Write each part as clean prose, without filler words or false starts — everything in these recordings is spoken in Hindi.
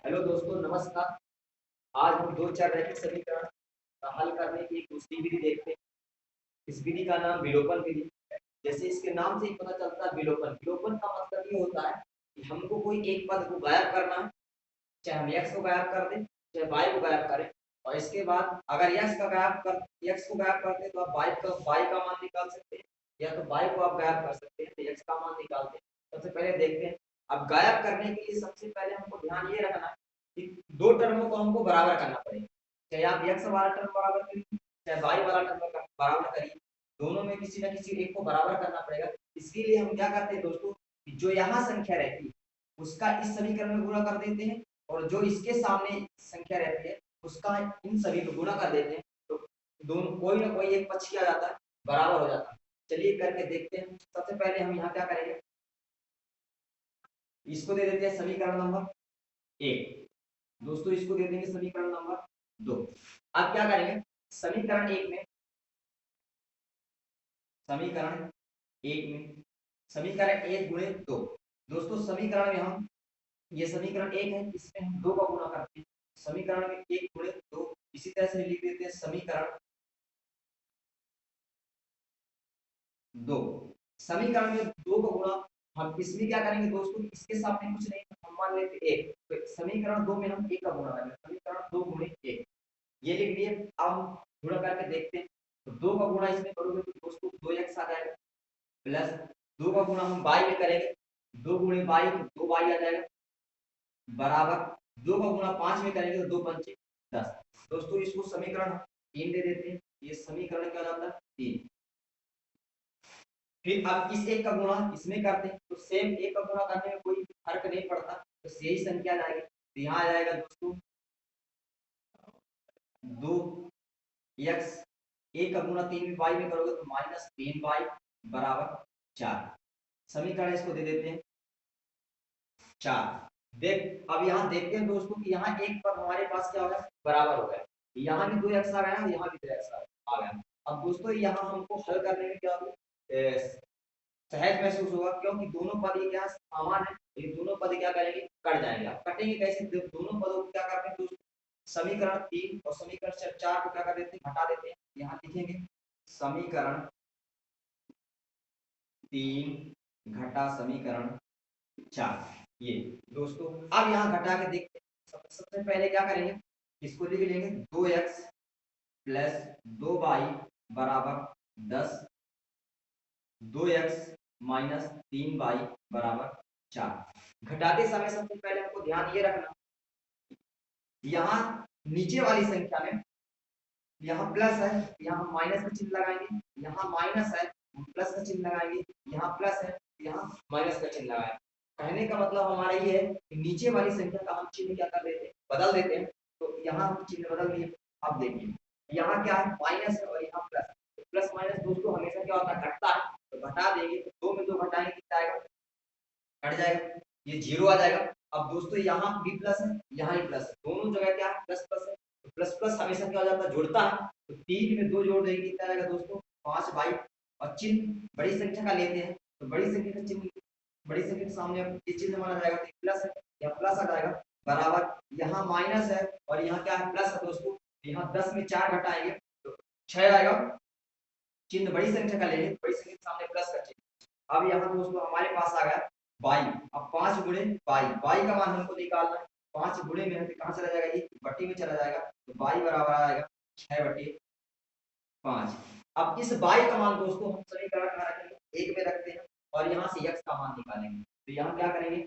हेलो दोस्तों, नमस्कार। आज हम दो चर रैखिक समीकरण का हल करने की एक दूसरी विधि देखते हैं। इस विधि का नाम विलोपन विधि है। जैसे इसके नाम से ही पता चलता है, विलोपन विलोपन का मतलब ये होता है कि हमको कोई एक पद को गायब करना है। चाहे हम x को गायब कर दें, चाहे y को गायब करें। और इसके बाद अगर x को गायब करते हैं तो आप y का मान निकाल सकते हैं, या तो y को आप गायब कर सकते हैं तो x का मान निकालते हैं। सबसे पहले देखते हैं। अब गायब करने के लिए सबसे पहले हमको ध्यान ये रखना है कि दो टर्मों को हमको बराबर करना पड़ेगा। चाहे आप x वाला टर्म बराबर करिए, चाहे y वाला टर्म बराबर करिए, दोनों में किसी ना किसी एक को बराबर करना पड़ेगा। इसके लिए हम क्या करते हैं दोस्तों, जो यहाँ संख्या रहती है उसका इस समीकरण में गुणा कर देते हैं, और जो इसके सामने संख्या रहती है उसका इन सभी को गुणा कर देते हैं, तो दोनों कोई ना कोई एक पक्ष क्या जाता है, बराबर हो जाता है। चलिए करके देखते हैं। सबसे पहले हम यहाँ क्या करेंगे, इसको दे देते हैं समीकरण नंबर 1। दोस्तों इसको दे देंगे समीकरण नंबर 2। अब क्या करेंगे, समीकरण 1 में समीकरण 1 में समीकरण 1 गुणे 2। दोस्तों समीकरण में हम, ये समीकरण 1 है, इसमें हम 2 का गुणा करते हैं। समीकरण में 1 गुणे 2, इसी तरह से लिख देते हैं समीकरण 2। समीकरण में 2 का गुणा हम इसमें क्या करेंगे दोस्तों, इसके सामने कुछ नहीं, हम मान लेते 1, तो समीकरण 2 में हम 1 का गुणा करेंगे। समीकरण 2 गुणे 1 ये लिख दिए। अब हम गुणा करके देखते हैं, तो 2 का गुणा इसमें करोगे तो दोस्तों 2x आ जाएगा, प्लस 2 का गुणा हम y में करेंगे, 2 गुणे y तो 2y आ जाएगा, बराबर 2 का गुणा 5 में करेंगे तो 2 पंचे 10। दोस्तों इसको समीकरण 3 दे देते हैं। ये समीकरण क्या जाता है 3। फिर अब इस एक का गुणा इसमें करते हैं, तो सेम एक का गुणा करने में कोई फर्क नहीं पड़ता, तो यही संख्या जाएगी। तो यहाँ आ जाएगा दोस्तों 2x, एक का गुणा 3 y में करोगे तो -3y बराबर 4। समीकरण इसको दे देते हैं 4। देख अब यहाँ देखते हैं दोस्तों कि यहाँ एक पर हमारे पास क्या हो गया, बराबर हो गया। यहाँ भी 2x आ गया, यहाँ भी 2x आ गया। अब दोस्तों यहाँ हमको हल करने में क्या होगा, सहज महसूस होगा, क्योंकि दोनों पद ये क्या समान है। ये दोनों पद क्या करेंगे, कट जाएंगे। अब कटेंगे कैसे, दोनों पदों को क्या करते हैं दोस्तों, समीकरण 3 और समीकरण 4 को क्या कर देते हैं, हटा देते हैं। यहाँ लिखेंगे समीकरण 3 घटा समीकरण 4। ये दोस्तों अब यहाँ घटा के देखते हैं। सबसे पहले क्या करेंगे, इसको लिख लेंगे 2x प्लस 2y बराबर 10, 2x माइनस 3y बराबर 4। घटाते समय सबसे पहले हमको ध्यान ये रखना, यहाँ नीचे वाली संख्या में यहाँ प्लस है, यहाँ माइनस का चिन्ह लगाएंगे, यहाँ माइनस है, प्लस का चिन्ह लगाएंगे, यहाँ प्लस है, यहाँ माइनस का चिन्ह लगाएंगे। कहने का मतलब हमारा ये है कि नीचे वाली संख्या का हम चिन्ह क्या कर देते हैं, बदल देते हैं। तो यहाँ हम चिन्ह बदल दिए। अब देखिए यहाँ क्या है, माइनस है और यहाँ प्लस। तो प्लस माइनस दोस्तों हमेशा क्या होता है, घटता है। तो घटा देंगे तो 2 में 2 घटाएंगे कितना आएगा, कट जाएगा, ये 0 आ जाएगा। अब दोस्तों यहाँ भी प्लस है, यहाँ ही प्लस है, दोनों जगह क्या है, प्लस प्लस है। तो प्लस प्लस हमेशा क्या हो जाता है, जुड़ता है। तो 3 में 2 जोड़ देंगे कितना आएगा दोस्तों, 5y। और चिन्ह बड़ी संख्या का लेते हैं, तो बड़ी संख्या का चिन्ह, बड़ी संख्या के सामने ये चिन्ह माना जाएगा, तो प्लस है, या प्लस आ जाएगा, बराबर यहाँ माइनस है और यहाँ क्या है, प्लस है दोस्तों। यहाँ 10 में 4 घटाएंगे तो 6 आएगा। चिन्ह बड़ी संख्या का लेंगे, बड़ी संख्या के सामने प्लस का चिन्ह। अब यहाँ दोस्तों हमारे पास आ गया y। अब 5 गुणे y का मान हमको निकालना है। 5 गुणे में कहाँ चला जाएगा, ये बट्टी में चला जाएगा, तो y बराबर आएगा 6/5। अब इस y का मान दोस्तों हम समीकरण कहाँ रखेंगे, 1 में रखते हैं, और यहाँ से x का मान निकालेंगे। तो यहाँ क्या करेंगे,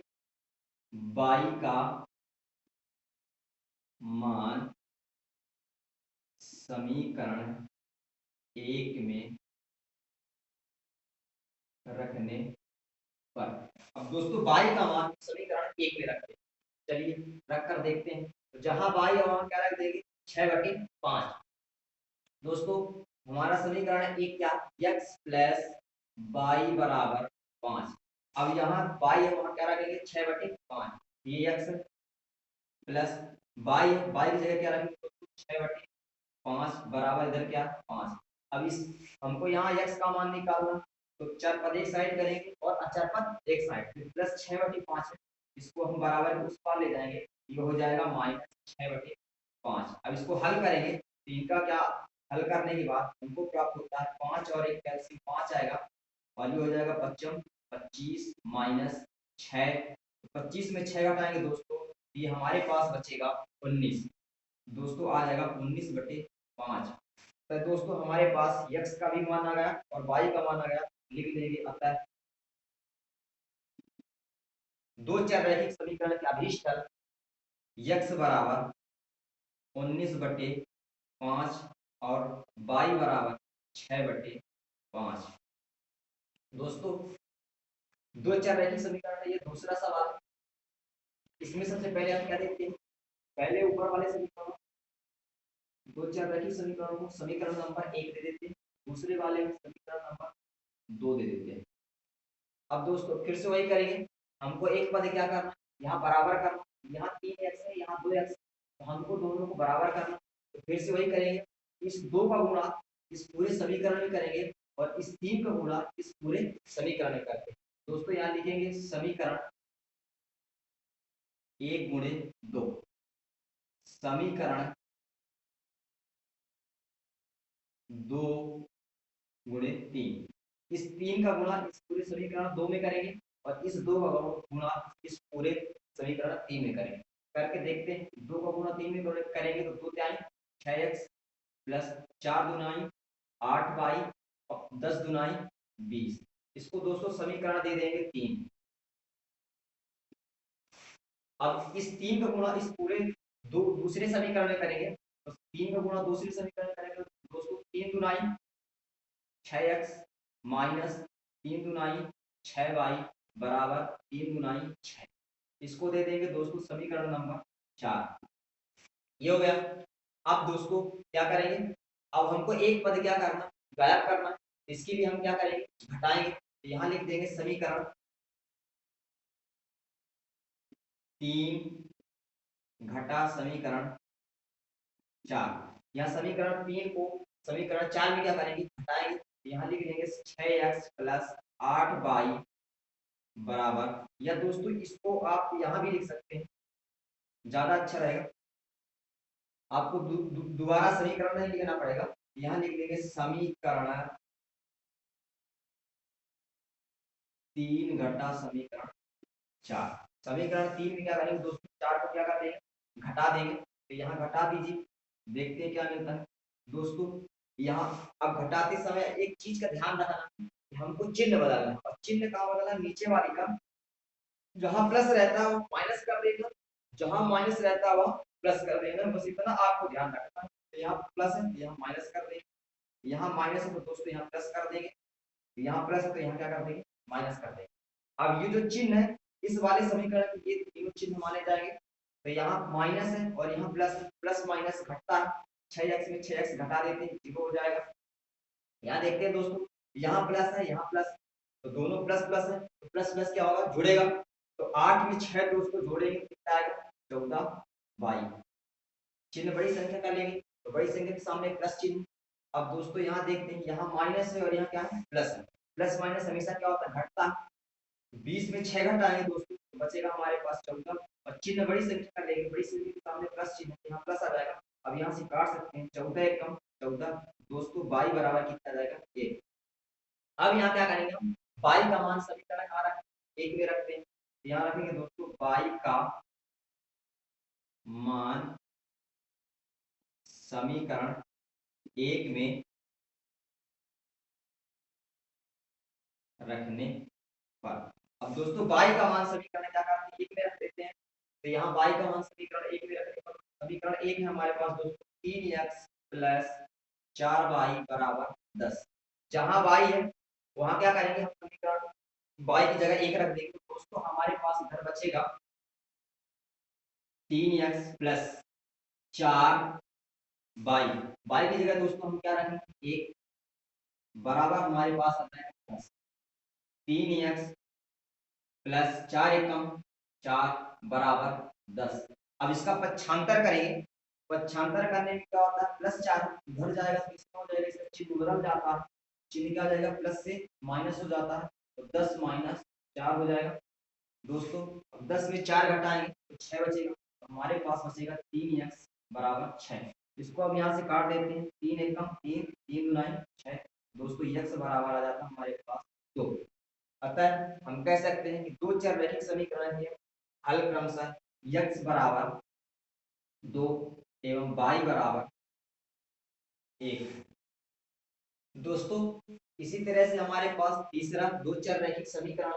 y का मान समीकरण 1 में रखने पर, अब दोस्तों y का मान समीकरण 1 में रखते हैं। चलिए रख कर देखते हैं। तो जहां y है वहां क्या रख देंगे, 6/5। दोस्तों हमारा समीकरण 1 क्या, x प्लस y बराबर 5। अब यहाँ y है वहां क्या रखेंगे, 6/5। ये x प्लस y की जगह क्या रखेंगे दोस्तों, 6/5 बराबर इधर क्या 5। अब इस हमको यहाँ x का मान निकालना, तो चर पद एक साइड करेंगे और अचर पद एक साइड, प्लस 6/5 है, इसको हम बराबर उस पार ले जाएंगे, ये हो जाएगा -6/5। अब इसको हल करेंगे तो इनका क्या, हल करने के बाद हमको प्राप्त होता है 5 और 1 कैल्सियम 5 आएगा, वैल्यू हो जाएगा 25 25 माइनस 6, 25 में 6 घटाएंगे दोस्तों, ये हमारे पास बचेगा 19। दोस्तों आ जाएगा 19/5। तो दोस्तों हमारे पास x का भी मान आ गया और y का मान आ गया, लिख देंगे। अतः दो चर रैखिक समीकरण के अभीष्ट हल x बराबर 19/5 और y बराबर 6/5। दोस्तों दो चर रैखिक समीकरण है, ये दूसरा सवाल। इसमें सबसे पहले हम क्या देखते हैं, पहले ऊपर वाले समीकरण, दो चर रैखिक समीकरणों को समीकरण नंबर 1 दे देते हैं, दूसरे वाले में समीकरण नंबर 2 दे देते हैं। अब दोस्तों फिर से वही करेंगे, हमको एक पद क्या करना, यहाँ बराबर करना, यहाँ 3x है, यहाँ 2x, तो हमको दोनों को बराबर करना। तो फिर से वही करेंगे, इस 2 का गुणा इस पूरे समीकरण में करेंगे और इस 3 का गुणा इस पूरे समीकरण में करते हैं। दोस्तों यहाँ लिखेंगे समीकरण 1/2, समीकरण 2/3, इस 3 का गुणा इस पूरे समीकरण 2 में करेंगे और इस 2 का गुणा इस पूरे समीकरण 3 में करेंगे। करके देखते हैं, 2 का गुणा 3 में करेंगे तो 2 त्याई 6x प्लस 4 दूनाई 8y और 10 दूनाई 20। इसको दोस्तों समीकरण दे देंगे 3। अब इस 3 का गुणा इस पूरे दूसरे समीकरण में करेंगे तो 3 का गुणा दूसरे समीकरण में करेंगे दोस्तों 3 दूनाई 6x माइनस 3 दूनाई 6y बराबर 3 दूनाई 6। इसको दे देंगे दोस्तों समीकरण नंबर 4। ये हो गया। अब दोस्तों क्या करेंगे, अब हमको एक पद क्या करना, गायब करना। इसके लिए हम क्या करेंगे, घटाएंगे। तो यहाँ लिख देंगे समीकरण 3 घटा समीकरण 4। यहाँ समीकरण 3 को समीकरण 4 में क्या करेंगे, घटाएंगे। यहाँ लिख देंगे 6x प्लस 8y बराबर, या दोस्तों इसको आप यहाँ भी लिख सकते हैं, ज्यादा अच्छा रहेगा, आपको दोबारा समीकरण नहीं लिखना पड़ेगा। यहाँ लिख देंगे समीकरण 3 घटा समीकरण 4। समीकरण 3 में क्या करेंगे दोस्तों, 4 को क्या कर देंगे, घटा देंगे। तो यहाँ घटा दीजिए, देखते हैं क्या मिलता है। दोस्तों यहाँ अब घटाते समय एक चीज का ध्यान रखना, हमको चिन्ह बदलना, और चिन्ह का बदलना नीचे वाली का, जहां प्लस रहता है वो माइनस कर देगा, जहां माइनस रहता है वो प्लस कर देगा, बस इतना आपको ध्यान रखना है। तो यहाँ प्लस है, यहाँ माइनस कर देंगे, यहाँ माइनस है तो दोस्तों यहाँ प्लस कर देंगे, यहाँ प्लस है तो यहाँ क्या कर देंगे, माइनस कर देंगे। अब ये जो चिन्ह है इस वाले समीकरण के ये तीनों चिन्ह माने जाएंगे। तो यहाँ माइनस है और यहाँ प्लस है, प्लस माइनस घटता है, 6x में 6x घटा देते हैं, 0 हो जाएगा। यहाँ देखते हैं दोस्तों, यहाँ प्लस है, यहाँ प्लस, तो दोनों प्लस प्लस है, तो प्लस प्लस क्या होगा, जुड़ेगा। तो 8 में 6 दोस्तों जोड़ेंगे कितना आएगा, 14y। चिन्ह बड़ी संख्या का लेंगे तो बड़ी संख्या के सामने प्लस चिन्ह। अब दोस्तों यहाँ देखते हैं, यहाँ माइनस है और यहाँ क्या है, प्लस है। प्लस माइनस हमेशा क्या होता है, घटता है। 20 में 6 घटाएंगे दोस्तों तो बचेगा हमारे पास 14, और चिन्ह बड़ी संख्या का लेंगे, बड़ी संख्या के सामने प्लस चिन्ह, यहाँ प्लस आ जाएगा। अब यहाँ से काट सकते हैं, 14 एकम 14 दोस्तों, y बराबर कितना जाएगा, 1। अब यहाँ क्या करेंगे हम, y का मान समीकरण कहाँ रखें, 1 में रखते हैं। यहाँ रखेंगे दोस्तों y का मान समीकरण 1 में रखने पर, अब दोस्तों y का मान समीकरण क्या करते हैं, 1 में रख देते हैं। तो यहाँ y का मान समीकरण 1 में रखने पर, समीकरण 1 है हमारे पास दोस्तों 3x प्लस 4y बराबर 10। जहां y है वहां क्या करेंगे हम, समीकरण y की जगह 1 रख देंगे। दोस्तों हमारे पास इधर बचेगा 3x प्लस 4y, y की जगह दोस्तों हम क्या रखेंगे, 1 बराबर हमारे पास आता है 10। 3x प्लस 4 एकम 4 बराबर 10। अब इसका पक्षांतर करेंगे, पक्षांतर करने में क्या होता है, प्लस 4 इधर जाएगा तो इसका हो जाएगा, इसका चिन्ह बदल जाता है, चिन्ह क्या हो जाएगा, प्लस से माइनस हो जाता है, तो 10 माइनस 4 हो जाएगा। दोस्तों 10 में 4 घटाएंगे तो 6 बचेगा, हमारे पास बचेगा 3x बराबर 6। इसको अब यहाँ से काट देते हैं, 3 एकम 3, 3 दुनाई 6। दोस्तों x बराबर आ जाता है हमारे पास 2। अतः हम कह सकते हैं कि दो चर रैखिक समीकरण के हल क्रमशः x बराबर 2 एवं y बराबर 1। दोस्तों इसी तरह से हमारे पास तीसरा दो चर रैखिक समीकरण,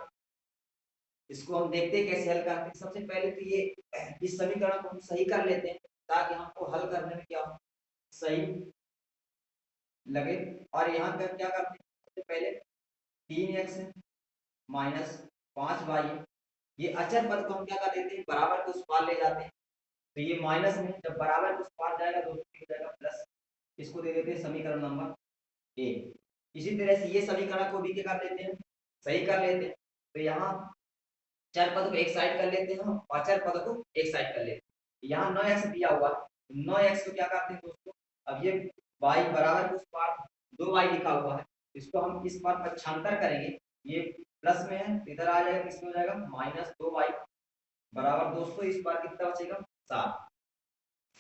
इसको हम देखते हैं कैसे हल करते हैं। सबसे पहले तो ये इस समीकरण को हम सही कर लेते हैं ताकि हमको हल करने में क्या हो, सही लगे। और यहाँ पर क्या करते हैं, सबसे पहले 3x माइनस 5y, ये अचर पद को हम क्या कर देते हैं, बराबर के उस पार ले जाते हैं। तो ये माइनस में जब बराबर के उस पार जाएगा दोस्तों हो जाएगा प्लस। इसको दे देते हैं समीकरण नंबर 1। इसी तरह से ये समीकरण को भी क्या कर लेते हैं, सही कर लेते हैं। तो यहाँ चर पद को एक साइड कर लेते हैं और अचर पद को एक साइड कर लेते हैं। यहाँ 9x दिया हुआ है, 9x को क्या करते हैं दोस्तों, अब ये y बराबर के उस पार 2y लिखा हुआ है, इसको हम इस पार पक्षांतर करेंगे, ये प्लस में है इधर आ जाएगा, किसमें हो जाएगा माइनस 2y बराबर दोस्तों इस बार कितना बचेगा 7।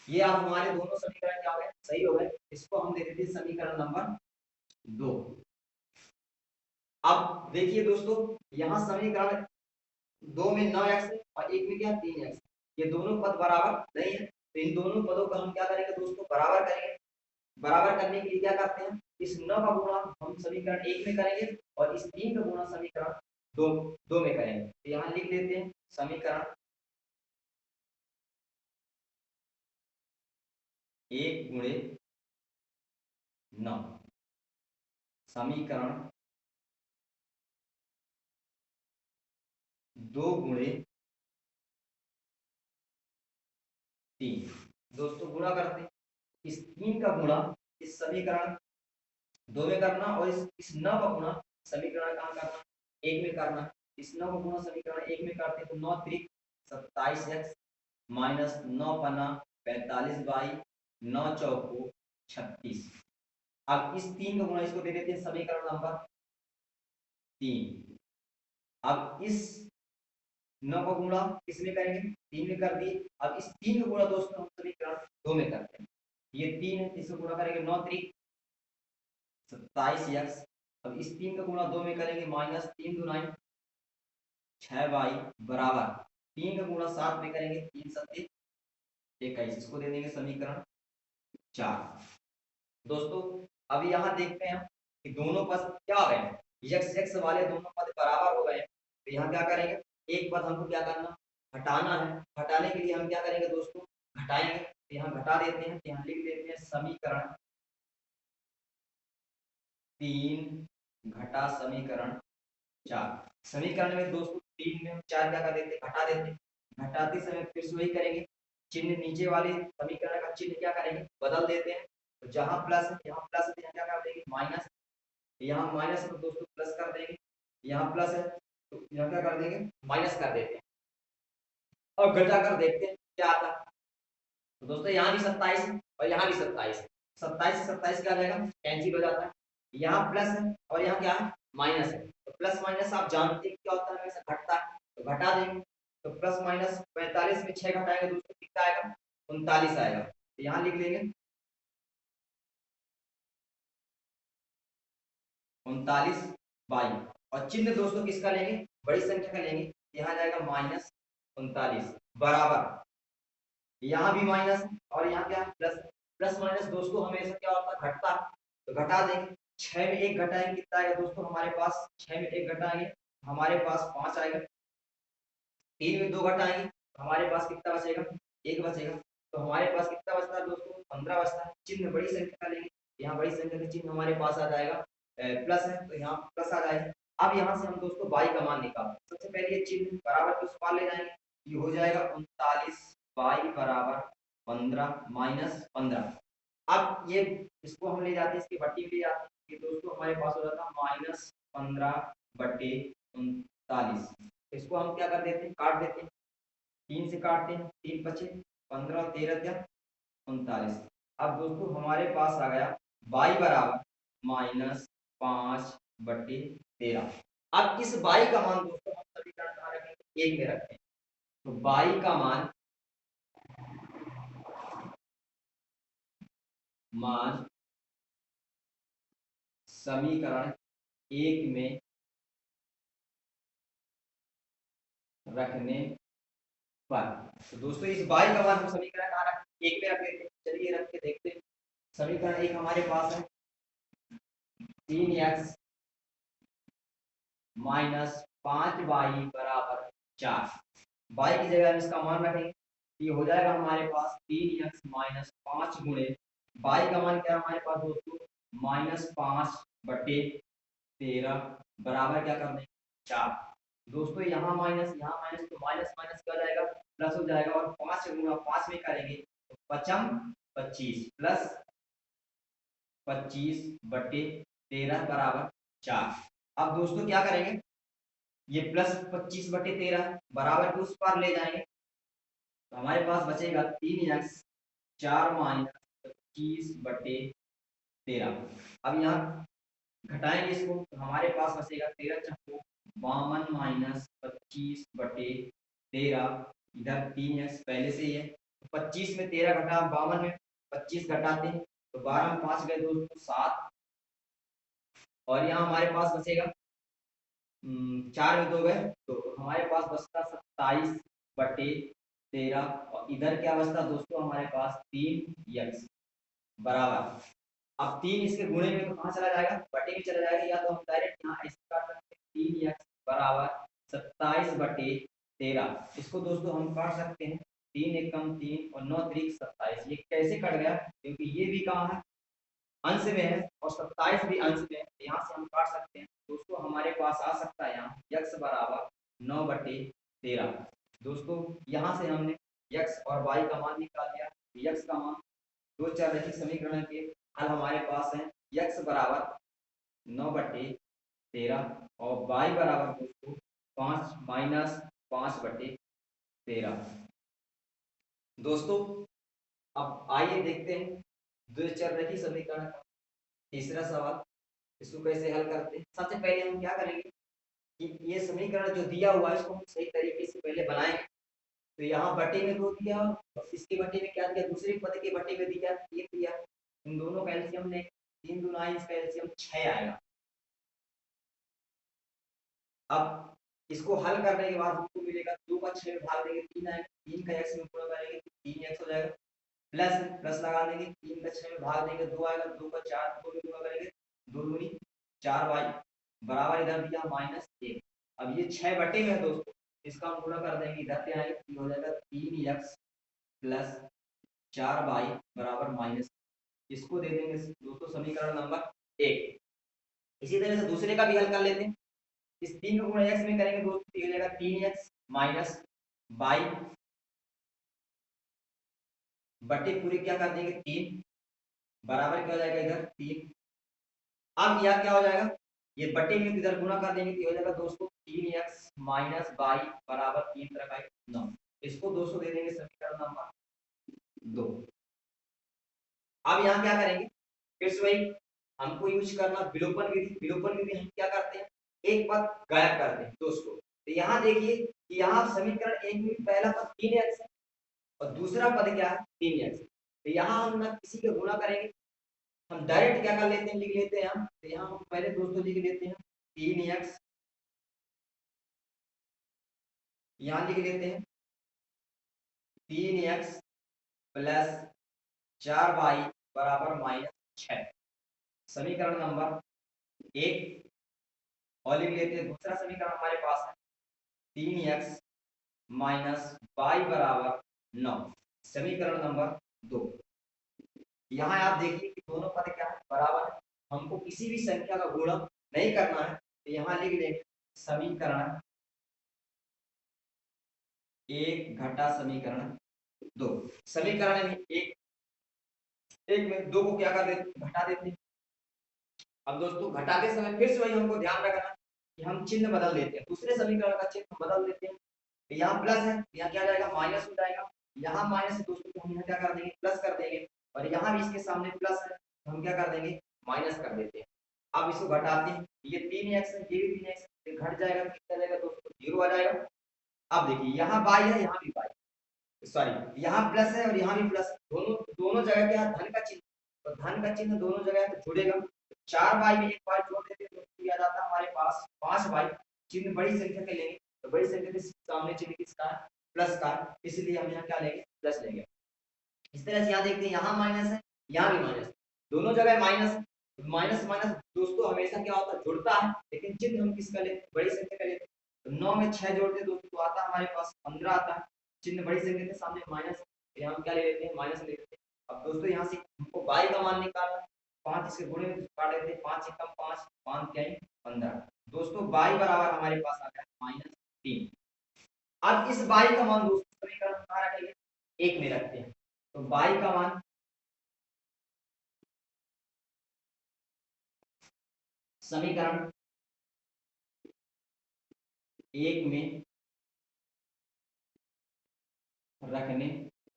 ये आप हमारे दोनों समीकरण क्या हो गए, सही हो गए। इसको हम दे देते हैं समीकरण नंबर 2। अब देखिए दोस्तों यहाँ समीकरण 2 में 9x है और एक में क्या 3x, ये दोनों पद बराबर नहीं है, तो इन दोनों पदों का हम क्या करेंगे दोस्तों, बराबर करेंगे। बराबर करने के लिए क्या करते हैं, इस 9 का गुणा हम समीकरण 1 में करेंगे और इस 3 का गुणा समीकरण 2 में करेंगे। तो यहाँ लिख लेते हैं समीकरण 1 गुणे 9, समीकरण 2 गुणे 3। दोस्तों गुणा करते हैं, इस 3 का गुणा इस समीकरण 2 में करना और इस 9 का गुणा समीकरण कहाँ करना, 1 में करना। इस 9 का गुणा समीकरण 1 में करते हैं तो 9 त्रिक 27x माइनस 9 पन्ना 45y 9 चौको 36। अब इस 3 का गुणा इसको दे देते हैं समीकरण नंबर 3। अब इस 9 का गुणा किसमें करेंगे, 3 में कर दिए। अब इस 3 का गुणा दोस्तों हम समीकरण 2 में करते हैं, ये 3 है, इसको गुणा करेंगे 9 त्रिक 27x। अब इस 3 का गुणा 2 में करेंगे माइनस 3 दुनाई 6y बराबर 3 का गुणा 7 में करेंगे 3 सत्ते 21, इसको दे देंगे समीकरण 4। दोस्तों अब यहाँ देखते हैं कि दोनों पद क्या हो गए, x x वाले दोनों पद बराबर हो गए। तो यहाँ क्या करेंगे, एक पद हमको क्या करना, हटाना है। हटाने के लिए हम क्या करेंगे दोस्तों, घटाएंगे। तो यहाँ घटा देते हैं, यहाँ लिख देते हैं समीकरण 3 घटा समीकरण 4। समीकरण में दोस्तों 3 में हम 4 क्या कर देते हैं, घटा देते हैं। घटाते समय फिर से वही करेंगे, चिन्ह नीचे वाले समीकरण का चिन्ह क्या करेंगे, बदल देते हैं। तो जहां प्लस है यहाँ प्लस है, यहाँ क्या कर देंगे माइनस, यहाँ माइनस है तो दोस्तों प्लस कर देंगे। यहाँ प्लस है तो यहाँ क्या कर देंगे माइनस कर देते हैं। अब घटा कर देखते हैं क्या आता है। तो दोस्तों यहाँ भी 27 है और यहाँ भी 27 है, 27 से 27 क्या आ जाएगा, कैंसिल हो जाता है। यहाँ प्लस है और यहाँ क्या है माइनस है, तो प्लस माइनस आप जानते हैं क्या होता है, हमेशा घटता है, तो घटा देंगे। तो प्लस माइनस 45 में 6 घटाएंगे दोस्तों कितना आएगा, 39 आएगा। तो यहाँ लिख लेंगे 39y, और चिन्ह दोस्तों किसका लेंगे, बड़ी संख्या का लेंगे। यहाँ जाएगा माइनस 39 बराबर, यहाँ भी माइनस और यहाँ क्या प्लस। प्लस माइनस दोस्तों हमेशा क्या होता है, घटता। तो घटा देंगे, 6 में 1 घटाएंगे कितना आएगा दोस्तों हमारे पास, 6 में 1 घटाएंगे हमारे पास 5 आएगा। 3 में 2 घटाएंगे हमारे पास कितना बचेगा, 1 बचेगा। तो हमारे पास कितना बचता है दोस्तों, 15 बचता है। चिन्ह बड़ी संख्या का लेंगे, यहाँ बड़ी संख्या का चिन्ह हमारे पास आ जाएगा प्लस है, तो यहाँ प्लस आ जाएगा। अब यहाँ से हम दोस्तों y का मान निकालते, सबसे पहले ये चिन्ह बराबर के उस पार ले जाएंगे, ये हो जाएगा 39y बराबर 15 माइनस 15। अब ये इसको हम ले जाते हैं, इसकी बट्टी में ले जाते हैं, ये दोस्तों हमारे पास हो जाता है माइनस 15/39। इसको हम क्या कर देते हैं, काट देते हैं, 3 से काटते हैं, 3 बचे 15 और 13 क्या 39। अब दोस्तों हमारे पास आ गया y बराबर माइनस 5/13। अब इस y का मान दोस्तों हम समीकरण कहाँ रखेंगे, 1 में रखते हैं। तो y का मान मान समीकरण 1 में रखने पर। तो दोस्तों इस y का मान हम समीकरण कहाँ रख 1 में रख देते हैं। चलिए रख के देखते हैं। समीकरण 1 हमारे पास है 3x माइनस 5y बराबर 4। y की जगह हम इसका मान रखेंगे, ये हो जाएगा हमारे पास 3x माइनस 5 गुणे y का मान क्या है हमारे पास दोस्तों माइनस 5/13 बराबर क्या कर देंगे 4। दोस्तों यहाँ माइनस तो माइनस माइनस क्या हो जाएगा प्लस हो जाएगा, और 5 गुणा 5 में करेंगे तो 5 25 प्लस 25/13 बराबर 4। अब दोस्तों क्या करेंगे, ये प्लस 25/13 बराबर के उस पार ले जाएंगे तो हमारे पास बचेगा 3x 4 माइनस 25/13। अब यहाँ घटाएंगे इसको तो हमारे पास बचेगा 13 चक्को 52 माइनस 25/13। इधर 3x पहले से ही है तो 25 में 13 घटा 52 में 25 घटाते हैं तो 12 में 5 गए दोस्तों 7, और यहाँ हमारे पास बचेगा 4 में 2 गए तो हमारे पास बचता 27/13, और इधर क्या बचता दोस्तों हमारे पास 3x बराबर। अब 3 इसके गुणे में तो कहाँ चला जाएगा बटे में चला जाएगा, या तो हम डायरेक्ट यहाँ ऐसे काट सकते हैं 3x बराबर 27/13। इसको दोस्तों हम काट सकते हैं 3 एकम 3 और 9 त्रिक 27। ये कैसे कट गया क्योंकि ये भी कहाँ है अंश में है और 27 भी अंश में है, यहाँ से हम काट सकते हैं दोस्तों। हमारे पास आ सकता है यहाँ x बराबर 9/13। दोस्तों यहाँ से हमने x और y का मान निकाल लिया। x का मान दो चर रैखिक समीकरण के हल हमारे पास है x बराबर 9/13 और y बराबर दोस्तों 5 माइनस 5/13। दोस्तों अब आइए देखते हैं दो चर रैखिक समीकरण का तीसरा सवाल। इसको कैसे हल करते हैं, सबसे पहले हम क्या करेंगे कि ये समीकरण जो दिया हुआ है इसको हम सही तरीके से पहले बनाएंगे। तो यहाँ बटे में 2 दिया और इसके बटे में क्या दिया, दूसरे पद के बटे में दिया 3 दिया। इन दोनों का एलसीएम ने 3 गुना इसका एलसीएम 6 आएगा। अब इसको हल करने के बाद हमको मिलेगा 2 का 6 में भाग देंगे 3 आएगा, 3 का x में गुणा करेंगे तो 3x हो जाएगा, प्लस प्लस लगा देंगे 3 का 6 में भाग देंगे 2 आएगा, 2 का 4 2 में गुणा करेंगे 2 दूनी 4y बराबर इधर दिया -1। अब ये 6 बटे में है दोस्तों, इसका हम गुणा कर देंगे इधर पे आएगा ये हो जाएगा 3x प्लस 4y बराबर माइनस। इसको दे देंगे दोस्तों समीकरण नंबर 1। इसी तरह से दूसरे का भी हल कर लेते हैं। इस 3 को गुणा x में करेंगे दोस्तों तो ये हो जाएगा 3x माइनस y बटे पूरे क्या कर देंगे 3 बराबर क्या हो जाएगा इधर 3। अब यह क्या हो जाएगा, ये बटे में इधर गुणा कर देंगे तो ये हो जाएगा दोस्तों 3x माइनस y बराबर 3 तरह 9। इसको दोस्तों दे देंगे समीकरण नंबर 2। अब यहाँ क्या करेंगे, फिर से वही हमको यूज करना विलोपन विधि। विलोपन विधि हम क्या करते हैं एक पद गायब करते हैं दोस्तों। तो यहाँ देखिए कि यहाँ समीकरण 1 में पहला पद 3x है और दूसरा पद क्या है 3x। तो यहाँ हम ना किसी के गुणा करेंगे, हम डायरेक्ट क्या कर लेते हैं लिख लेते हैं हम। तो यहाँ हम पहले दोस्तों लिख लेते हैं 3x, यहाँ लिख लेते हैं 3x प्लस 4y बराबर -6 समीकरण नंबर 1। और लिख लेते हैं दूसरा समीकरण हमारे पास है 3x माइनस y बराबर 9 समीकरण नंबर 2। यहाँ आप देखिए कि दोनों पद क्या है बराबर है, हमको किसी भी संख्या का गुणा नहीं करना है तो यहाँ लिख लेंगे समीकरण 1 घटा समीकरण 2। समीकरण में एक में 2 को क्या कर देते घटा देते हैं। अब दोस्तों घटाते समय फिर से वही हमको ध्यान रखना कि हम चिन्ह बदल देते हैं, दूसरे समीकरण का चिन्ह बदल देते हैं। तो यहाँ प्लस है यहाँ क्या जाएगा माइनस हो जाएगा, यहाँ माइनस है दोस्तों तो हम यहाँ क्या कर देंगे प्लस कर देंगे, और यहाँ भी इसके सामने प्लस है तो हम क्या कर देंगे माइनस कर देते हैं। अब इसको घटाते हैं, ये 3x है ये भी 3x है, घट जाएगा कितना जाएगा दोस्तों 0 आ जाएगा। अब देखिए यहाँ y है यहाँ भी y, सॉरी यहाँ प्लस है और यहाँ भी प्लस, दोनों जगह क्या धन का चिन्ह तो धन का चिन्ह दोनों जगह तो जुड़ेगा। 4y में एक y जोड़ देते तो क्या जाता है हमारे पास 5y। चिन्ह बड़ी संख्या के लेंगे तो बड़ी संख्या के सामने चिन्ह किसका है, प्लस का, इसलिए हम यहाँ क्या लेंगे, प्लस लेंगे। इस तरह से यहाँ देखते हैं यहाँ माइनस है, यहाँ भी माइनस, दोनों जगह माइनस। माइनस माइनस दोस्तों हमेशा क्या होता है, जुड़ता है, लेकिन चिन्ह हम किसका लेते, बड़ी संख्या का लेते। तो 9 में 6 जोड़ते दोस्तों तो आता है हमारे पास 15 आता है। चिन्ह बड़ी संख्या के सामने माइनस, यहाँ हम क्या ले लेते हैं, माइनस ले लेते हैं। अब दोस्तों यहाँ से हमको y का मान निकालना है, 5 इसके गुणे में काट देते हैं, 5 एकम 5, 5 क्या है 15। दोस्तों y बराबर हमारे पास आ गया -3। अब इस y का मान दोस्तों समीकरण में कहाँ रखेंगे, 1 में रखते हैं। तो y का मान समीकरण 1 में रखने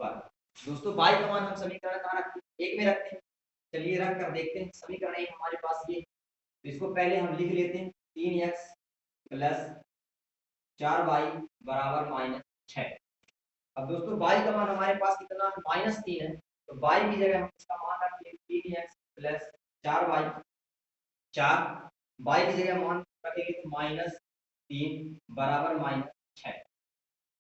पर दोस्तों y का मान हम समीकरण कहाँ रखते हैं, 1 में रखते हैं। चलिए रख कर देखते हैं। समीकरण 1 हमारे पास ये, तो इसको पहले हम लिख लेते हैं 3x प्लस 4y बराबर -6। अब दोस्तों y का मान हमारे पास कितना है, -3 है, तो y की जगह हम इसका मान रख लेंगे 3x प्लस 4y, 4 y की जगह मान रखेंगे तो -3 बराबर -6।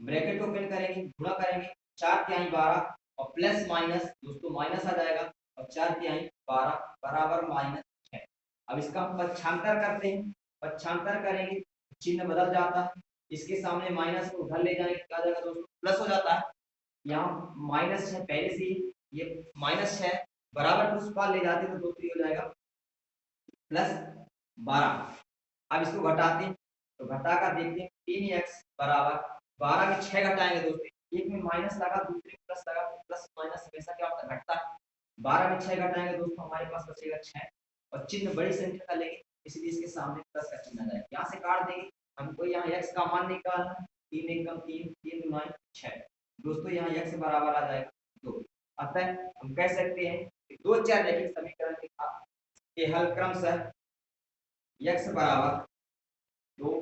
ब्रैकेट को ओपन करेंगे, गुणा करेंगे, 4 तिहाई 12 और प्लस माइनस दोस्तों माइनस आ जाएगा और 4 तिहाई 12 बराबर -6। अब इसका हम पक्षांतर करते हैं, पक्षांतर करेंगे चिन्ह बदल जाता है, इसके सामने माइनस को उधर ले जाएंगे क्या जाएगा दोस्तों, प्लस हो जाता है। यहाँ -6 पहले से ही, ये -6 बराबर उस पार ले जाते तो दोस्तों हो जाएगा +12। अब इसको घटाते हैं, तो घटा कर देखते हैं 3x बराबर 12 में 6 घटाएंगे दोस्तों, एक में माइनस लगा दूसरे में प्लस लगा, प्लस माइनस हमेशा क्या होता है, घटता है। 12 में 6 घटाएंगे दोस्तों हमारे पास बचेगा 6 और चिन्ह बड़ी संख्या का लेंगे, इसलिए इसके सामने प्लस का चिन्ह आ जाएगा। यहाँ से काट देंगे, हमको यहाँ x का मान निकालना है, 3 एकम 3, 3 दूना 6 दोस्तों, यहाँ x बराबर आ जाएगा 2। अतः हम कह सकते हैं कि दो चर रैखिक समीकरण के हल क्रमशः x बराबर 2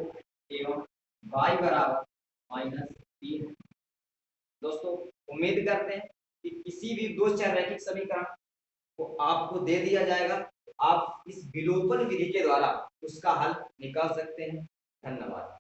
एवं y बराबर -3। दोस्तों उम्मीद करते हैं कि किसी भी दो चर रैखिक समीकरण को आपको दे दिया जाएगा, आप इस विलोपन विधि के द्वारा उसका हल निकाल सकते हैं। धन्यवाद।